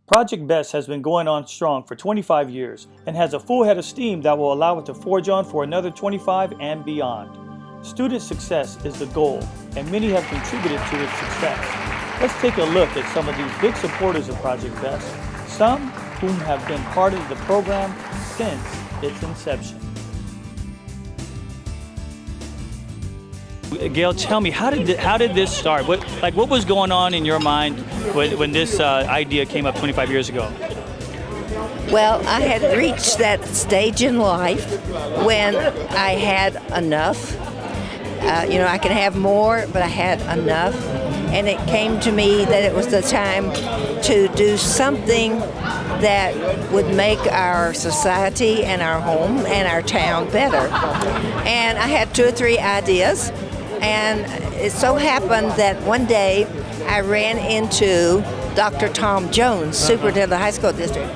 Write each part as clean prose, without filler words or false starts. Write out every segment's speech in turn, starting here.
Project BEST has been going on strong for 25 years and has a full head of steam that will allow it to forge on for another 25 and beyond. Student success is the goal, and many have contributed to its success. Let's take a look at some of these big supporters of Project BEST, some whom have been part of the program since its inception. Gail, tell me, how did this start? What was going on in your mind when this idea came up 25 years ago? Well, I had reached that stage in life when I had enough. I could have more, but I had enough. And it came to me that it was the time to do something that would make our society and our home and our town better. And I had 2 or 3 ideas. And it so happened that one day I ran into Dr. Tom Jones, superintendent of the high school district.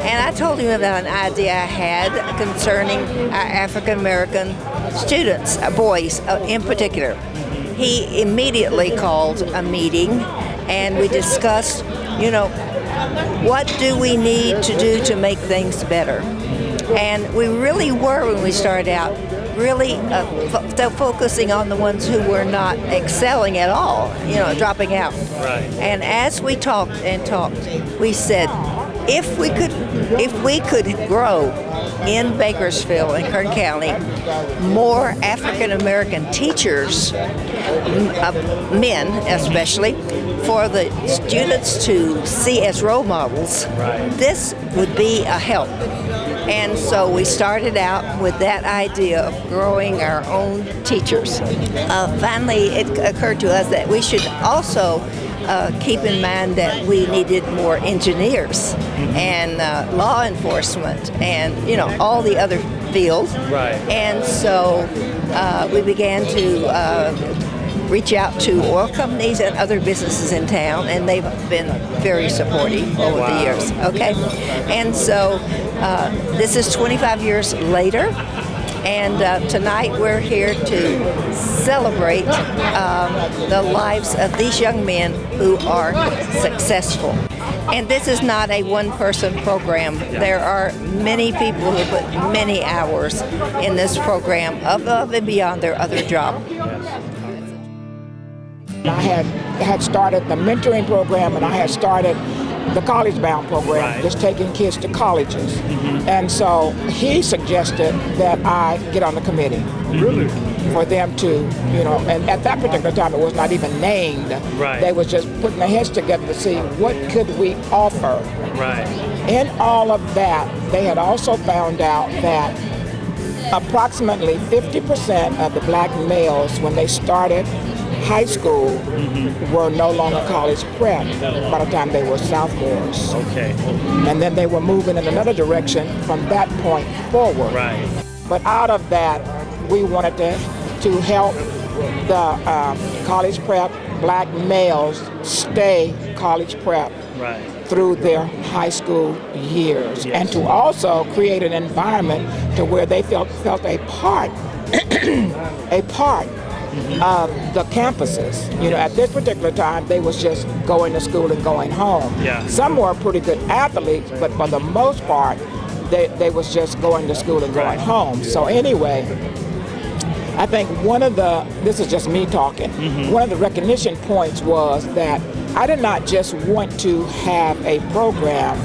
And I told him about an idea I had concerning our African American students, boys in particular. He immediately called a meeting and we discussed, what do we need to do to make things better? And we really were, when we started out, really focusing on the ones who were not excelling at all, dropping out. Right. And as we talked, we said, if we could grow in Bakersfield and Kern County more African American teachers, men especially, for the students to see as role models, right, this would be a help. And so we started out with that idea of growing our own teachers. Finally, it occurred to us that we should also keep in mind that we needed more engineers and law enforcement and, all the other fields. Right. And so we began to reach out to oil companies and other businesses in town, and they've been very supportive over the years. Okay, and so this is 25 years later, and tonight we're here to celebrate the lives of these young men who are successful. And this is not a one-person program. There are many people who put many hours in this program above and beyond their other job. I had started the mentoring program, and I had started the College Bound program, right, just taking kids to colleges. And so he suggested that I get on the committee. Really? For them to, and at that particular time it was not even named. Right. They was just putting their heads together to see what could we offer. Right. In all of that, they had also found out that approximately 50% of the black males, when they started high school, were no longer college prep by the time they were sophomores. Okay. And then they were moving in another direction from that point forward. Right. But out of that, we wanted to help the college prep black males stay college prep, right, through their high school years. Yes. And to also create an environment to where they felt a part of the campuses. At this particular time, they was just going to school and going home. Yeah. Some were pretty good athletes, but for the most part, they was just going to school and going home. So anyway, I think this is just me talking, one of the recognition points was that I did not just want to have a program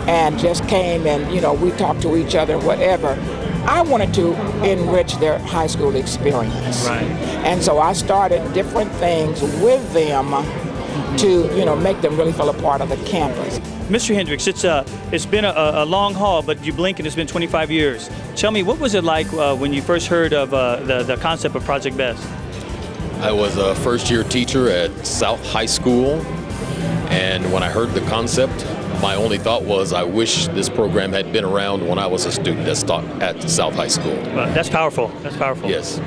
and just came and, we talked to each other, whatever. I wanted to enrich their high school experience. Right. And so I started different things with them to, make them really feel a part of the campus. Mr. Hendricks, it's been a long haul, but you blink and it's been 25 years. Tell me, what was it like when you first heard of the concept of Project BEST? I was a first-year teacher at South High School, and when I heard the concept, my only thought was I wish this program had been around when I was a student at South High School. That's powerful. That's powerful. Yes.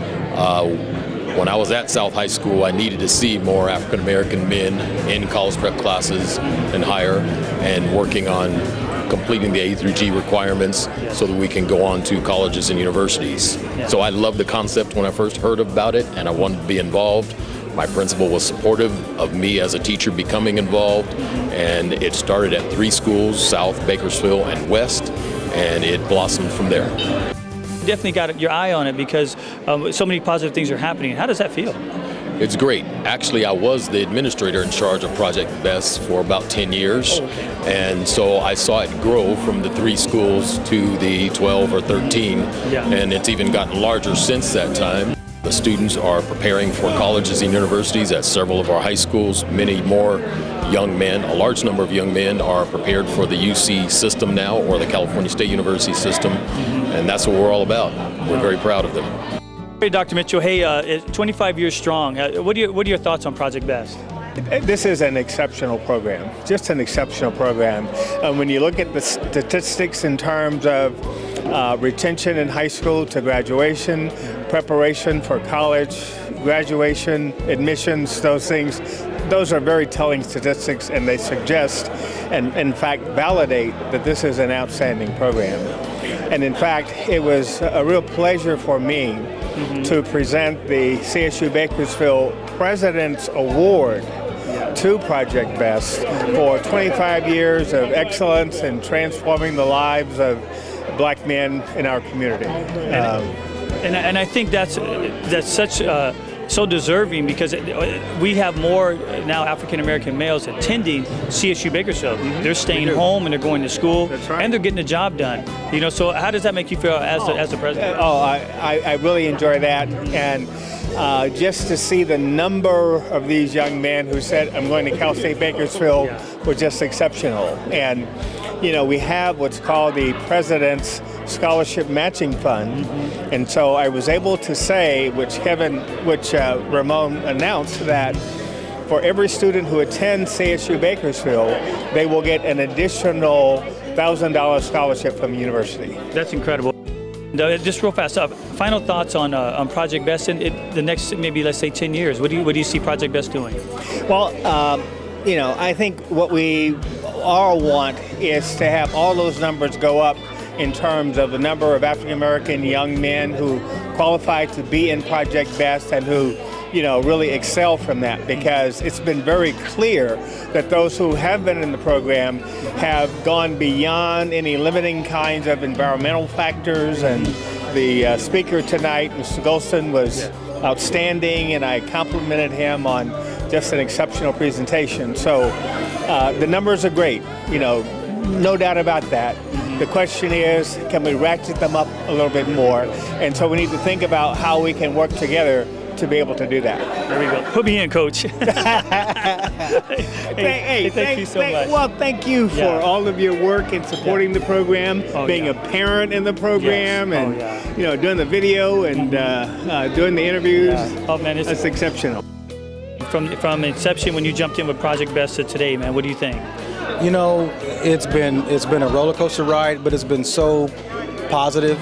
When I was at South High School, I needed to see more African American men in college prep classes and higher, and working on completing the A through G requirements so that we can go on to colleges and universities. Yeah. So I loved the concept when I first heard about it, and I wanted to be involved. My principal was supportive of me as a teacher becoming involved, and it started at 3 schools, South, Bakersfield, and West, and it blossomed from there. Definitely got your eye on it because so many positive things are happening. How does that feel? It's great. Actually, I was the administrator in charge of Project BEST for about 10 years. And so I saw it grow from the 3 schools to the 12 or 13. And it's even gotten larger since that time. The students are preparing for colleges and universities at several of our high schools. Many more young men, a large number of young men, are prepared for the UC system now, or the California State University system. And that's what we're all about. We're very proud of them. Hey, Dr. Mitchell, hey, 25 years strong. What are your thoughts on Project BEST? This is an exceptional program, just an exceptional program. When you look at the statistics in terms of retention in high school to graduation, preparation for college, graduation, admissions, those things, those are very telling statistics, and they suggest and in fact validate that this is an outstanding program. And in fact, it was a real pleasure for me to present the CSU Bakersfield President's Award to Project BEST for 25 years of excellence in transforming the lives of Black men in our community. And I think that's such so deserving because we have more now African American males attending CSU Bakersfield. They're staying home and they're going to school, and they're getting the job done. You know, so how does that make you feel as the president? I really enjoy that, and just to see the number of these young men who said, "I'm going to Cal State Bakersfield," was just exceptional. And you know, we have what's called the President's Scholarship Matching Fund, and so I was able to say, which Ramon announced, that for every student who attends CSU Bakersfield, they will get an additional $1,000 scholarship from the university. That's incredible. Just real fast, final thoughts on Project BEST in the next, maybe let's say 10 years. What do you see Project BEST doing? Well, you know, I think what we all want is to have all those numbers go up in terms of the number of African American young men who qualify to be in Project BEST and who, you know, really excel from that, because it's been very clear that those who have been in the program have gone beyond any limiting kinds of environmental factors. And the speaker tonight, Mr. Golston, was outstanding, and I complimented him on just an exceptional presentation. So the numbers are great, you know, no doubt about that. The question is, can we ratchet them up a little bit more? And so we need to think about how we can work together to be able to do that. There we go. Put me in, Coach. Thank you so much. Well, thank you for all of your work in supporting the program, being a parent in the program, and you know, doing the video and doing the interviews. Oh man, that's exceptional. From inception, when you jumped in with Project BEST to today, man, what do you think? You know, it's been a roller coaster ride, but it's been so positive.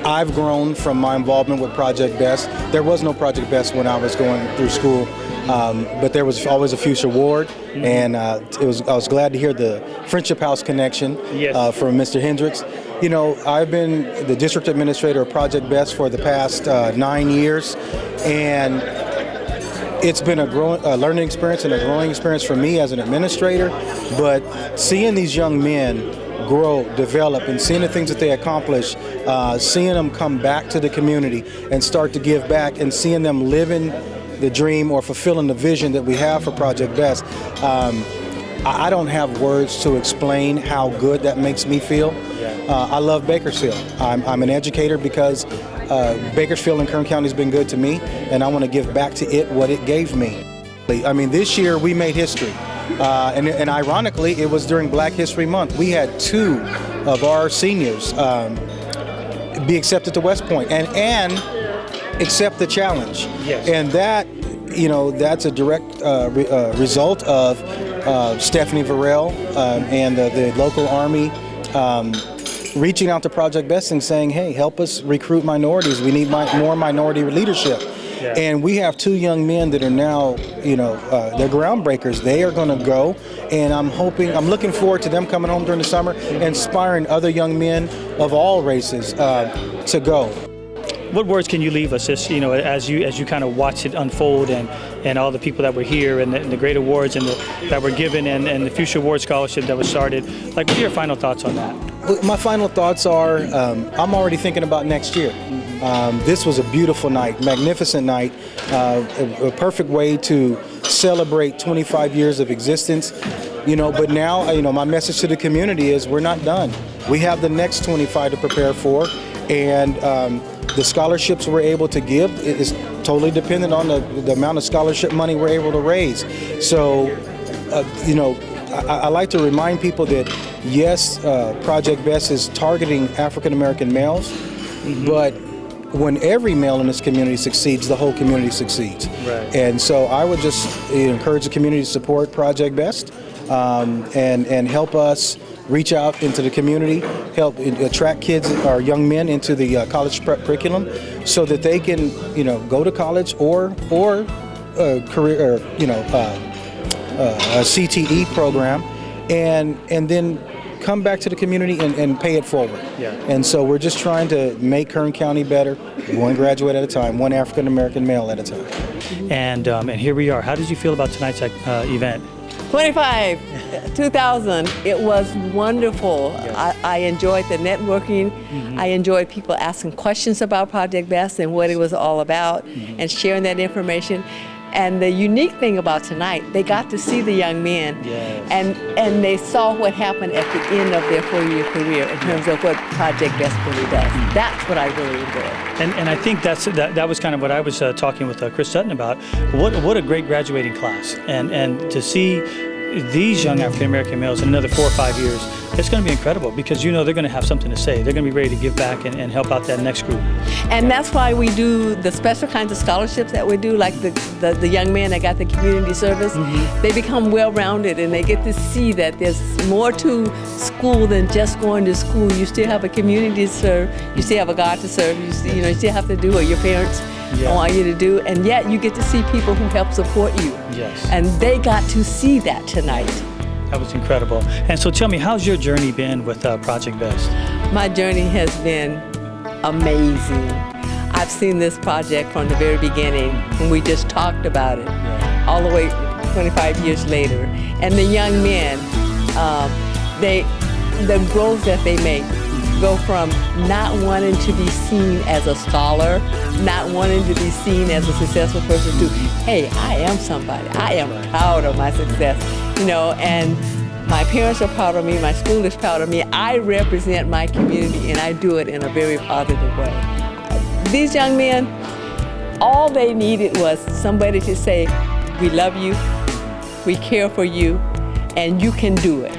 I've grown from my involvement with Project BEST. There was no Project BEST when I was going through school, but there was always a future ward, and I was glad to hear the Friendship House connection from Mr. Hendricks. You know, I've been the district administrator of Project BEST for the past 9 years, and it's been a learning experience and a growing experience for me as an administrator, but seeing these young men grow, develop, and seeing the things that they accomplish, seeing them come back to the community and start to give back, and seeing them living the dream or fulfilling the vision that we have for Project BEST, I don't have words to explain how good that makes me feel. I love Bakersfield. I'm an educator because Bakersfield and Kern County has been good to me, and I want to give back to it what it gave me. I mean, this year we made history, and ironically, it was during Black History Month. We had 2 of our seniors be accepted to West Point and accept the challenge. And that, you know, that's a direct result of Stephanie Varell and the local Army reaching out to Project BEST and saying, hey, help us recruit minorities. We need more minority leadership. And we have 2 young men that are now, you know, they're groundbreakers. They are going to go, and I'm looking forward to them coming home during the summer, inspiring other young men of all races to go. what words can you leave us, as you kind of watch it unfold, and all the people that were here, and the great awards that were given, and the Future Award Scholarship that was started? Like, what are your final thoughts on that? My final thoughts are, I'm already thinking about next year. This was a beautiful night, magnificent night, a perfect way to celebrate 25 years of existence. But now, my message to the community is we're not done. We have the next 25 to prepare for, and the scholarships we're able to give is totally dependent on the amount of scholarship money we're able to raise. So, I like to remind people that, yes, Project BEST is targeting African American males, but when every male in this community succeeds, the whole community succeeds. Right. And so I would just encourage the community to support Project BEST and help us reach out into the community, help attract kids or young men into the college prep curriculum, so that they can, go to college or career, a CTE program, and then come back to the community and pay it forward. Yeah. And so we're just trying to make Kern County better, one graduate at a time, one African American male at a time. And here we are. How did you feel about tonight's event? 2000. It was wonderful. Yes. I enjoyed the networking. I enjoyed people asking questions about Project BEST and what it was all about, and sharing that information. And the unique thing about tonight, they got to see the young men, Yes. and they saw what happened at the end of their 4-year career in terms of what Project BEST really does. That's what I really enjoyed. And I think that was kind of what I was talking with Chris Sutton about. What a great graduating class, and to see these young African American males in another 4 or 5 years, it's going to be incredible, because they're going to have something to say. They're going to be ready to give back and help out that next group. And that's why we do the special kinds of scholarships that we do, like the young men that got the community service. They become well-rounded, and they get to see that there's more to school than just going to school. You still have a community to serve. You still have a God to serve. You still have to do what your parents want you to do, and yet you get to see people who help support you. Yes. And they got to see that tonight. That was incredible. And so tell me, how's your journey been with Project BEST? My journey has been amazing. I've seen this project from the very beginning, when we just talked about it, all the way 25 years later. And the young men, the growth that they make, go from not wanting to be seen as a scholar, not wanting to be seen as a successful person, to, hey, I am somebody. I am proud of my success, and my parents are proud of me, my school is proud of me. I represent my community, and I do it in a very positive way. These young men, all they needed was somebody to say, we love you, we care for you, and you can do it.